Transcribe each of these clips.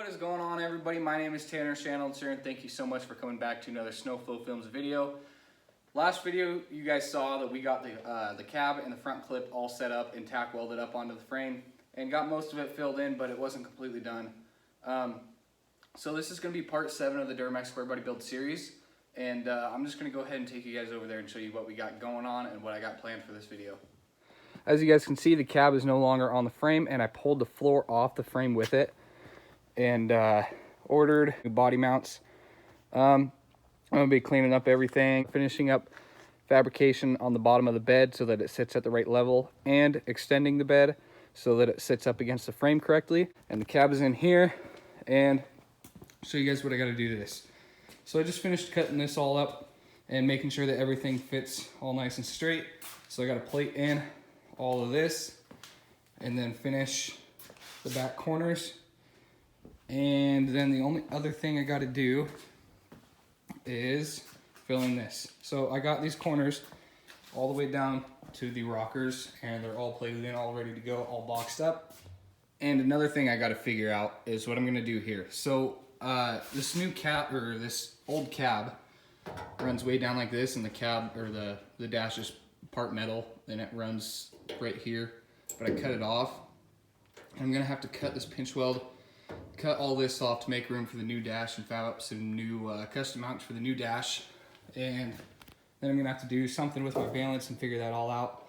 What is going on, everybody? My name is Tanner Shannon, and thank you so much for coming back to another SNO-FLO Films video. Last video, you guys saw that we got the cab and the front clip all set up and tack welded up onto the frame and got most of it filled in, but it wasn't completely done. So this is going to be part 7 of the DMax SQUAREBODY build series, and I'm just going to go ahead and take you guys over there and show you what we got going on and what I got planned for this video. As you guys can see, the cab is no longer on the frame, and I pulled the floor off the frame with it and ordered new body mounts. I'm going to be cleaning up everything, finishing up fabrication on the bottom of the bed so that it sits at the right level, and extending the bed so that it sits up against the frame correctly. And the cab is in here, and I'll show you guys what I got to do to this. So I just finished cutting this all up and making sure that everything fits all nice and straight. So I got to plate in all of this and then finish the back corners. And then the only other thing I got to do is fill in this. So I got these corners all the way down to the rockers, and they're all plated in, all ready to go, all boxed up. And another thing I got to figure out is what I'm going to do here. So this new cab, or this old cab, runs way down like this, and the cab, or the dash is part metal, and it runs right here. But I cut it off. I'm going to have to cut this pinch weld, cut all this off to make room for the new dash, and fab up some new custom mounts for the new dash. And then I'm gonna have to do something with my valence and figure that all out.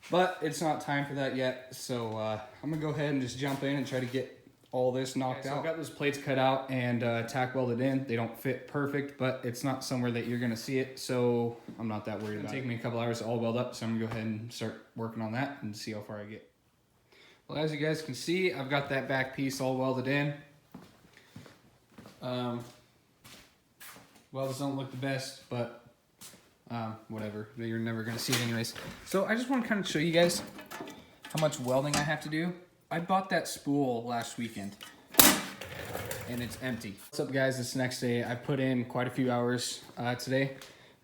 But it's not time for that yet, so I'm gonna go ahead and just jump in and try to get all this knocked out. I've got those plates cut out and tack welded in. They don't fit perfect, but it's not somewhere that you're gonna see it, so I'm not that worried about it. It'll take me a couple hours to all weld up, so I'm gonna go ahead and start working on that and see how far I get. Well, as you guys can see, I've got that back piece all welded in. Welds don't look the best, but whatever. You're never going to see it anyways. So I just want to kind of show you guys how much welding I have to do. I bought that spool last weekend, and it's empty. What's up, guys? It's the next day. I put in quite a few hours today,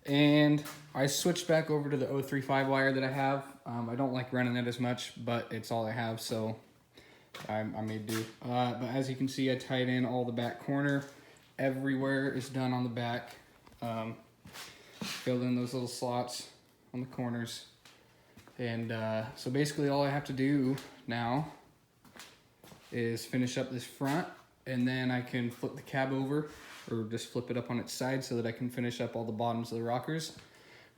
and I switched back over to the 035 wire that I have. I don't like running it as much, but it's all I have, so I made do. But as you can see, I tied in all the back corner. Everywhere is done on the back. Filled in those little slots on the corners. And so basically all I have to do now is finish up this front, and then I can flip the cab over, or just flip it up on its side so that I can finish up all the bottoms of the rockers.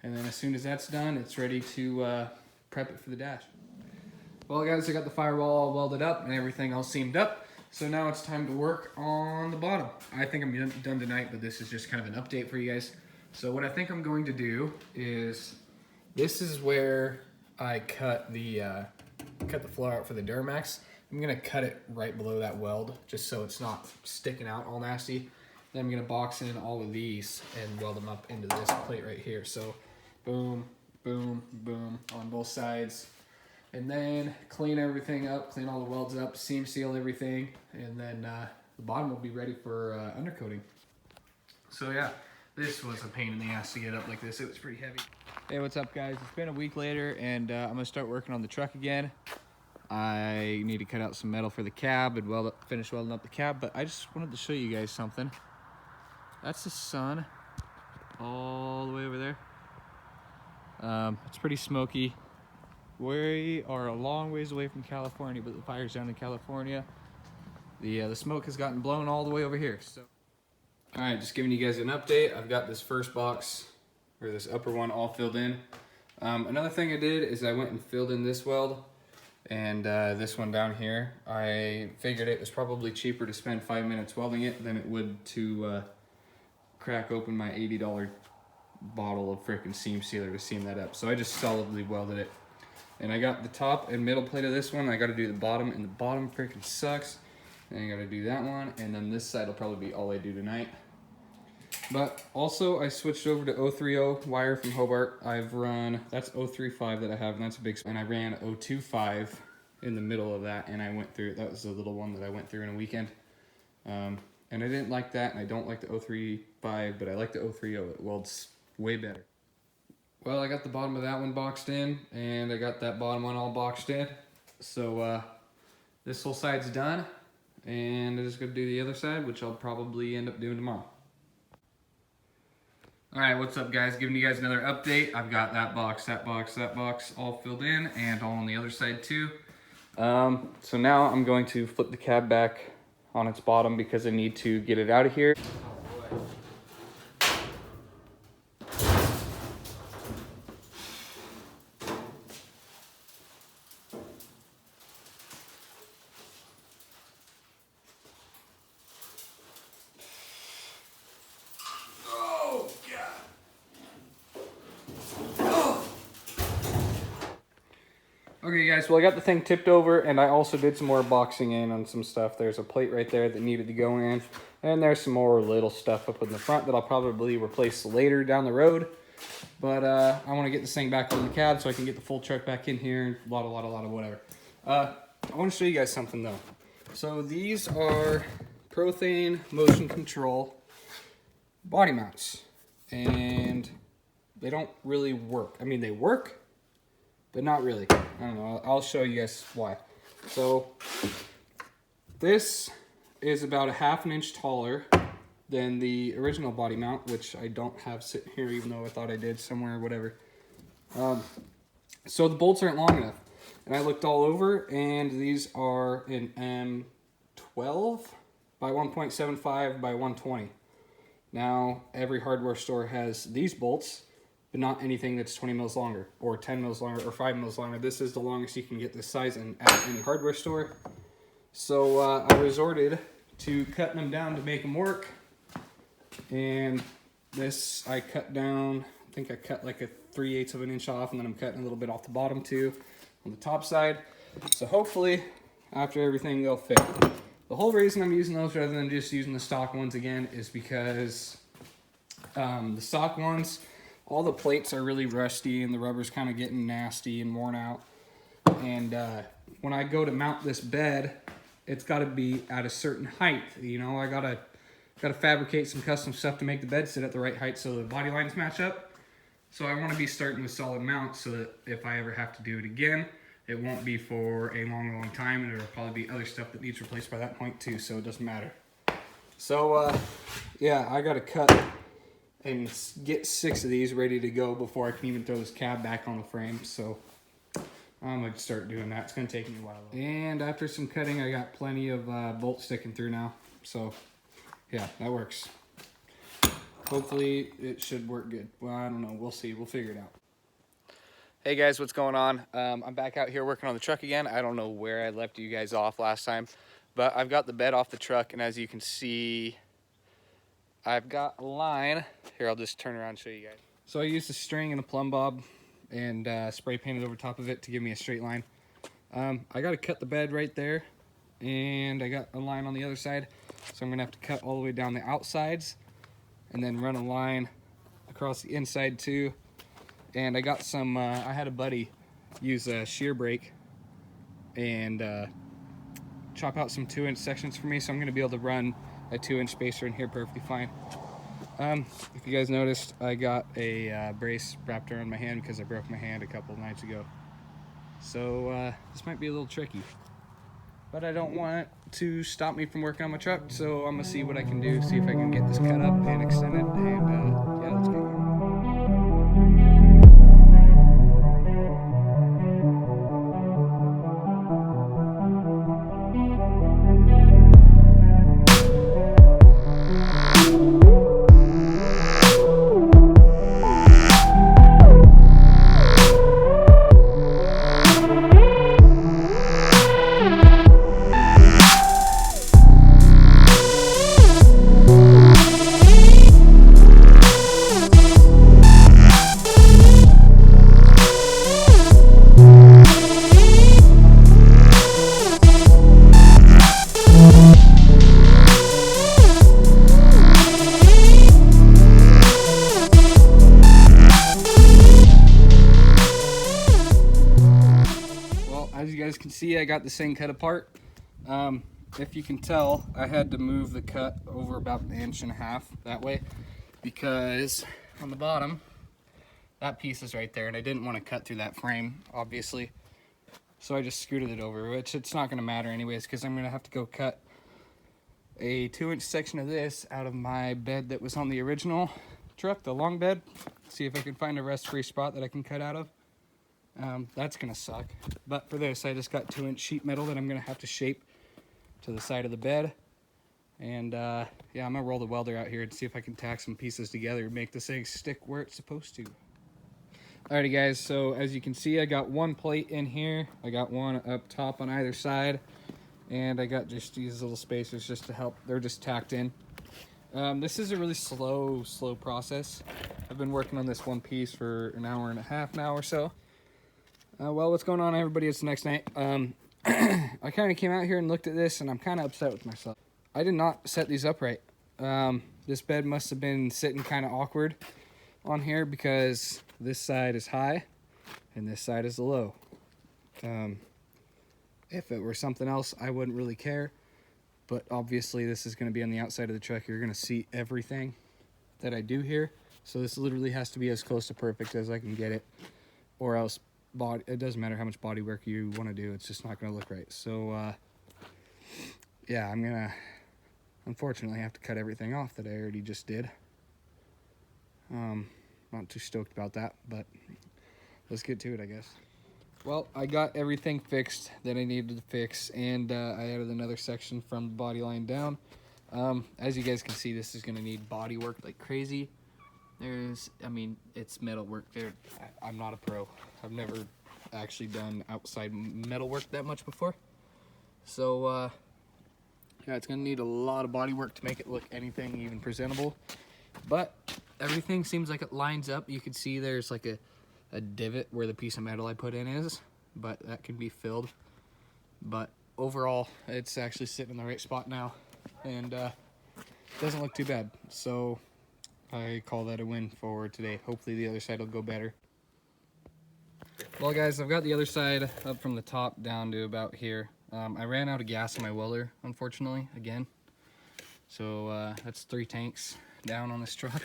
And then as soon as that's done, it's ready to prep it for the dash. Well, guys, I got the firewall all welded up and everything all seamed up. So now it's time to work on the bottom. I think I'm done tonight, but this is just kind of an update for you guys. So what I think I'm going to do is, this is where I cut the floor out for the DMax. I'm gonna cut it right below that weld, just so it's not sticking out all nasty. Then I'm gonna box in all of these and weld them up into this plate right here. So boom, boom, boom on both sides. And then clean everything up, clean all the welds up, seam seal everything, and then the bottom will be ready for undercoating. So yeah, this was a pain in the ass to get up like this. It was pretty heavy. Hey, what's up, guys? It's been a week later, and I'm gonna start working on the truck again. I need to cut out some metal for the cab and finish welding up the cab, but I just wanted to show you guys something. That's the sun all the way over there. It's pretty smoky. We are a long ways away from California, but the fire's down in California. The smoke has gotten blown all the way over here. So, all right, just giving you guys an update. I've got this first box, or this upper one, all filled in. Another thing I did is I went and filled in this weld and this one down here. I figured it was probably cheaper to spend 5 minutes welding it than it would to crack open my $80 bottle of frickin' seam sealer to seam that up. So I just solidly welded it. And I got the top and middle plate of this one. I got to do the bottom, and the bottom freaking sucks. And I got to do that one, and then this side will probably be all I do tonight. But also, I switched over to 030 wire from Hobart. I've run, that's 035 that I have, and that's a big, and I ran 025 in the middle of that, and I went through it. That was the little one that I went through in a weekend. And I didn't like that, and I don't like the 035, but I like the 030. It welds way better. Well, I got the bottom of that one boxed in, and I got that bottom one all boxed in. So this whole side's done. and I'm just gonna do the other side, which I'll probably end up doing tomorrow. All right, what's up guys? Giving you guys another update. I've got that box all filled in and all on the other side too. So now I'm going to flip the cab back on its bottom because I need to get it out of here. Okay guys, well I got the thing tipped over and I also did some more boxing in on some stuff. There's a plate right there that needed to go in, and there's some more little stuff up in the front that I'll probably replace later down the road. But I want to get this thing back on the cab so I can get the full truck back in here, a lot of whatever. I want to show you guys something though. So these are Prothane motion control body mounts, and they don't really work. I mean, they work, but not really. I don't know, I'll show you guys why. So this is about a ½ inch taller than the original body mount, which I don't have sitting here, even though I thought I did somewhere, whatever. So the bolts aren't long enough. And I looked all over, and these are an M12 by 1.75 by 120. Now, every hardware store has these bolts, but not anything that's 20 mils longer, or 10 mils longer, or 5 mils longer. This is the longest you can get this size in at any hardware store. So I resorted to cutting them down to make them work. And this I cut down, I think I cut like a 3/8 of an inch off, and then I'm cutting a little bit off the bottom too, on the top side. So hopefully, after everything, they'll fit. The whole reason I'm using those rather than just using the stock ones again is because the stock ones, all the plates are really rusty and the rubber's kind of getting nasty and worn out. And when I go to mount this bed, it's got to be at a certain height. You know, I gotta fabricate some custom stuff to make the bed sit at the right height so the body lines match up. So I want to be starting with solid mounts so that if I ever have to do it again, it won't be for a long time, and there'll probably be other stuff that needs replaced by that point too, so it doesn't matter. So yeah, I gotta cut and get 6 of these ready to go before I can even throw this cab back on the frame. So I'm going to start doing that. It's going to take me a while. And after some cutting, I got plenty of bolts sticking through now. So yeah, that works. Hopefully it should work good. Well, I don't know. We'll see. We'll figure it out. Hey guys, what's going on? I'm back out here working on the truck again. I don't know where I left you guys off last time, but I've got the bed off the truck, and as you can see, I've got a line. Here, I'll just turn around and show you guys. So I used a string and a plumb bob and spray painted over top of it to give me a straight line. I got to cut the bed right there, and I got a line on the other side. So I'm going to have to cut all the way down the outsides and then run a line across the inside too. And I got some, I had a buddy use a shear brake and chop out some 2-inch sections for me. So I'm going to be able to run a 2-inch spacer in here perfectly fine. If you guys noticed, I got a brace wrapped around my hand because I broke my hand a couple of nights ago. So this might be a little tricky, but I don't want it to stop me from working on my truck. So I'm gonna see what I can do, see if I can get this cut up and extend it, and yeah, let's go. Can see I got this thing cut apart. If you can tell, I had to move the cut over about 1.5 inches that way because on the bottom that piece is right there, and I didn't want to cut through that frame obviously, so I just scooted it over, which it's not going to matter anyways because I'm going to have to go cut a 2-inch section of this out of my bed that was on the original truck, the long bed. See if I can find a rust-free spot that I can cut out of. That's gonna suck. But for this, I just got 2-inch sheet metal that I'm gonna have to shape to the side of the bed. And yeah, I'm gonna roll the welder out here and see if I can tack some pieces together and make this thing stick where it's supposed to. Alrighty guys, so as you can see, I got one plate in here. I got one up top on either side. And I got just these little spacers just to help. They're just tacked in. This is a really slow process. I've been working on this one piece for an hour and a half now or so. Well, what's going on, everybody? It's the next night. I kind of came out here and looked at this, and I'm kind of upset with myself. I did not set these up right. This bed must have been sitting kind of awkward on here because this side is high and this side is low. If it were something else, I wouldn't really care. But obviously this is going to be on the outside of the truck. You're going to see everything that I do here. So this literally has to be as close to perfect as I can get it. Or else it doesn't matter how much body work you want to do. It's just not going to look right. So yeah, I'm going to unfortunately have to cut everything off that I already just did. Not too stoked about that, but let's get to it, I guess. Well, I got everything fixed that I needed to fix, and I added another section from the body line down. As you guys can see, this is going to need body work like crazy. I mean, it's metal work. I'm not a pro. I've never actually done outside metal work that much before. So, yeah, it's going to need a lot of body work to make it look anything even presentable. But everything seems like it lines up. You can see there's like a divot where the piece of metal I put in is, but that can be filled. But overall, it's actually sitting in the right spot now, and doesn't look too bad. So I call that a win for today. Hopefully the other side will go better. Well guys, I've got the other side up from the top down to about here. I ran out of gas in my welder, unfortunately, again. So that's 3 tanks down on this truck.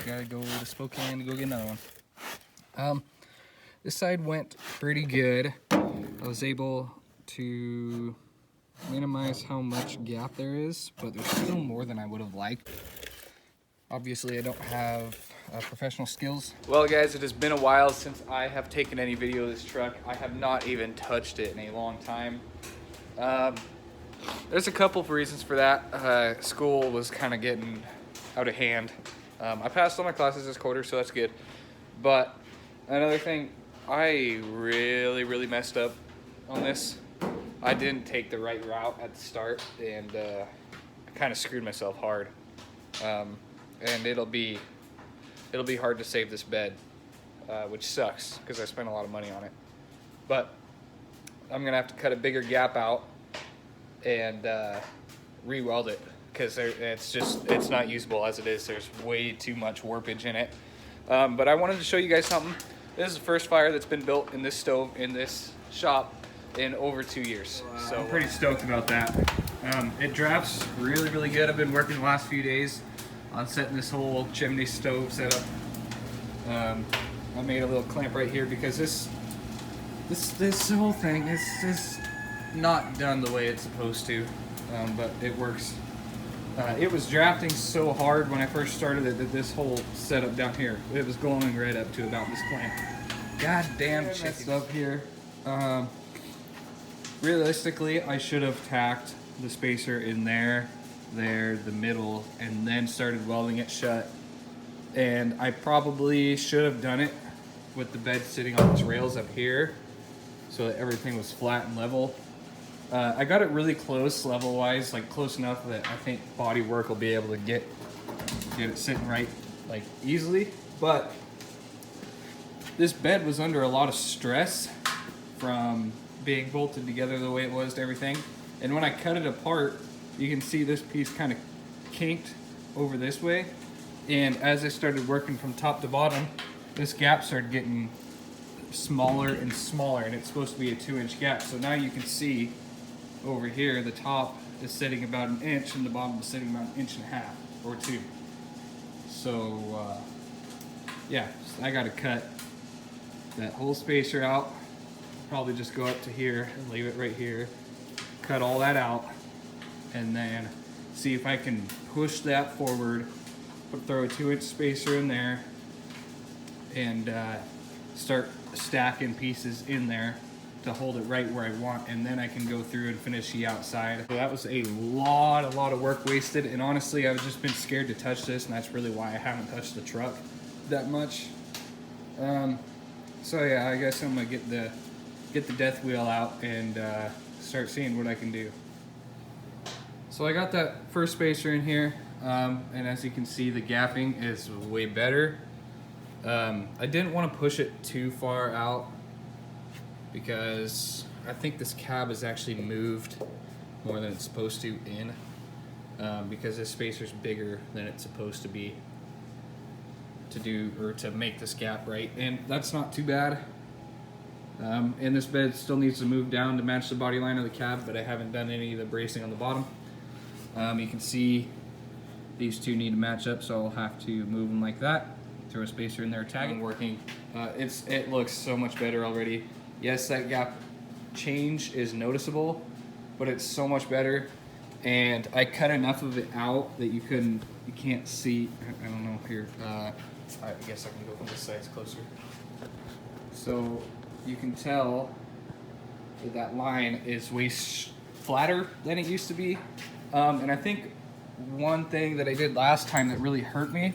Gotta go to Spokane to go get another one. This side went pretty good. I was able to minimize how much gap there is, but there's still more than I would have liked. Obviously, I don't have professional skills. Well guys, it has been a while since I have taken any video of this truck. I have not even touched it in a long time. There's a couple of reasons for that. School was kind of getting out of hand. I passed all my classes this quarter, so that's good. But another thing, I really messed up on this. I didn't take the right route at the start, and I kind of screwed myself hard. And it'll be hard to save this bed, which sucks because I spent a lot of money on it. But I'm gonna have to cut a bigger gap out and re-weld it because it's not usable as it is. There's way too much warpage in it. But I wanted to show you guys something. This is the first fire that's been built in this stove in this shop in over 2 years. So I'm pretty stoked about that. It drafts really good. I've been working the last few days on setting this whole chimney stove setup. I made a little clamp right here because this whole thing is not done the way it's supposed to, but it works. It was drafting so hard when I first started it that this whole setup down here, it was going right up to about this clamp. God damn shit up here. Realistically, I should have tacked the spacer in there, the middle, and then started welding it shut. And I probably should have done it with the bed sitting on its rails up here so that everything was flat and level. I got it really close level-wise, like close enough that I think body work will be able to get it sitting right, like easily. But this bed was under a lot of stress from being bolted together the way it was to everything. And when I cut it apart, you can see this piece kind of kinked over this way. And as I started working from top to bottom, this gap started getting smaller and smaller, and it's supposed to be a 2-inch gap. So now you can see over here, the top is sitting about 1 inch and the bottom is sitting about 1.5 inches or 2. So yeah, I gotta cut that whole spacer out. Probably just go up to here and leave it right here. Cut all that out and then see if I can push that forward, throw a 2-inch spacer in there, and start stacking pieces in there to hold it right where I want, and then I can go through and finish the outside. So that was a lot of work wasted, and honestly I've just been scared to touch this, and that's really why I haven't touched the truck that much. So yeah, I guess I'm gonna get the death wheel out and start seeing what I can do. So I got that first spacer in here, and as you can see, the gapping is way better. I didn't want to push it too far out because I think this cab is actually moved more than it's supposed to in, because this spacer's bigger than it's supposed to be to make this gap right, and that's not too bad. And this bed still needs to move down to match the body line of the cab, but I haven't done any of the bracing on the bottom. You can see these two need to match up, so I'll have to move them like that. Throw a spacer in there, tagging working. It looks so much better already. Yes, that gap change is noticeable, but it's so much better. And I cut enough of it out that you can't see. I don't know here. I guess I can go from this side, it's closer. So you can tell that that line is way flatter than it used to be. And I think one thing that I did last time that really hurt me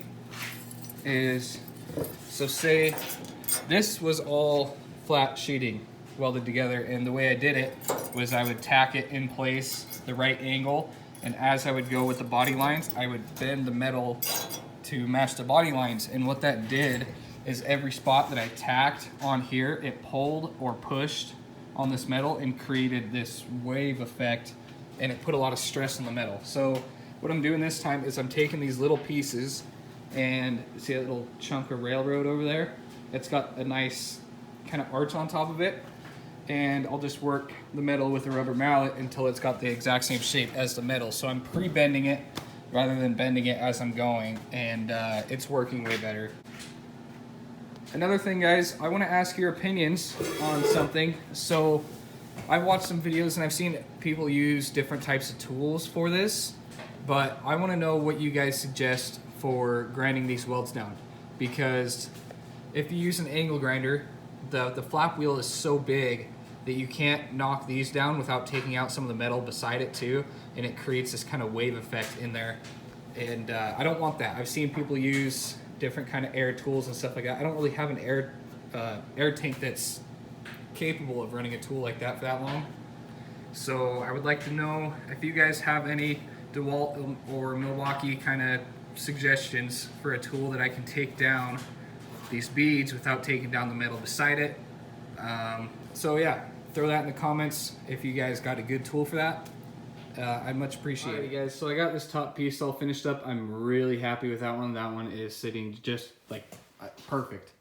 is, so say this was all flat sheeting welded together, and the way I did it was I would tack it in place the right angle, and as I would go with the body lines, I would bend the metal to match the body lines. And what that did is every spot that I tacked on here, it pulled or pushed on this metal and created this wave effect, and it put a lot of stress on the metal. So what I'm doing this time is I'm taking these little pieces, and see that little chunk of railroad over there? It's got a nice kind of arch on top of it, and I'll just work the metal with a rubber mallet until it's got the exact same shape as the metal. So I'm pre-bending it rather than bending it as I'm going, and it's working way better. Another thing, guys, I want to ask your opinions on something. So I've watched some videos and I've seen people use different types of tools for this, but I want to know what you guys suggest for grinding these welds down, because if you use an angle grinder, the flap wheel is so big that you can't knock these down without taking out some of the metal beside it too, and it creates this kind of wave effect in there, and I don't want that. I've seen people use different kind of air tools and stuff like that. I don't really have an air tank that's capable of running a tool like that for that long. So I would like to know if you guys have any DeWalt or Milwaukee kind of suggestions for a tool that I can take down these beads without taking down the metal beside it. So yeah, throw that in the comments if you guys got a good tool for that. I'd much appreciate it. Guys, so I got this top piece all finished up. I'm really happy with that one. That one is sitting just like perfect.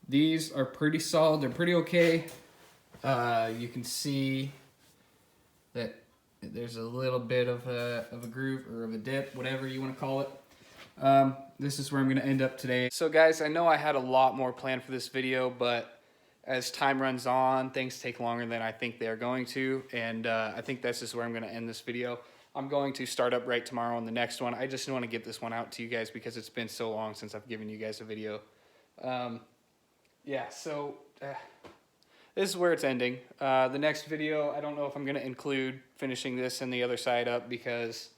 These are pretty solid. They're pretty okay. You can see that there's a little bit of a groove or of a dip, whatever you want to call it. This is where I'm going to end up today. So guys, I know I had a lot more planned for this video, but as time runs on, things take longer than I think they're going to, and I think this is where I'm going to end this video. I'm going to start up right tomorrow on the next one. I just want to get this one out to you guys because it's been so long since I've given you guys a video. Yeah, so this is where it's ending. The next video, I don't know if I'm going to include finishing this and the other side up because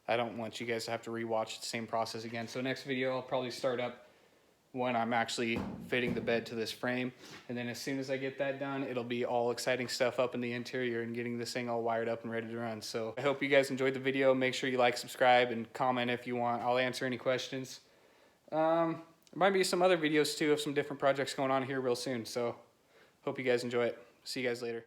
I don't want you guys to have to rewatch the same process again. So next video, I'll probably start up when I'm actually fitting the bed to this frame. And then as soon as I get that done, it'll be all exciting stuff up in the interior and getting this thing all wired up and ready to run. So I hope you guys enjoyed the video. Make sure you like, subscribe, and comment if you want. I'll answer any questions. There might be some other videos too of some different projects going on here real soon. So hope you guys enjoy it. See you guys later.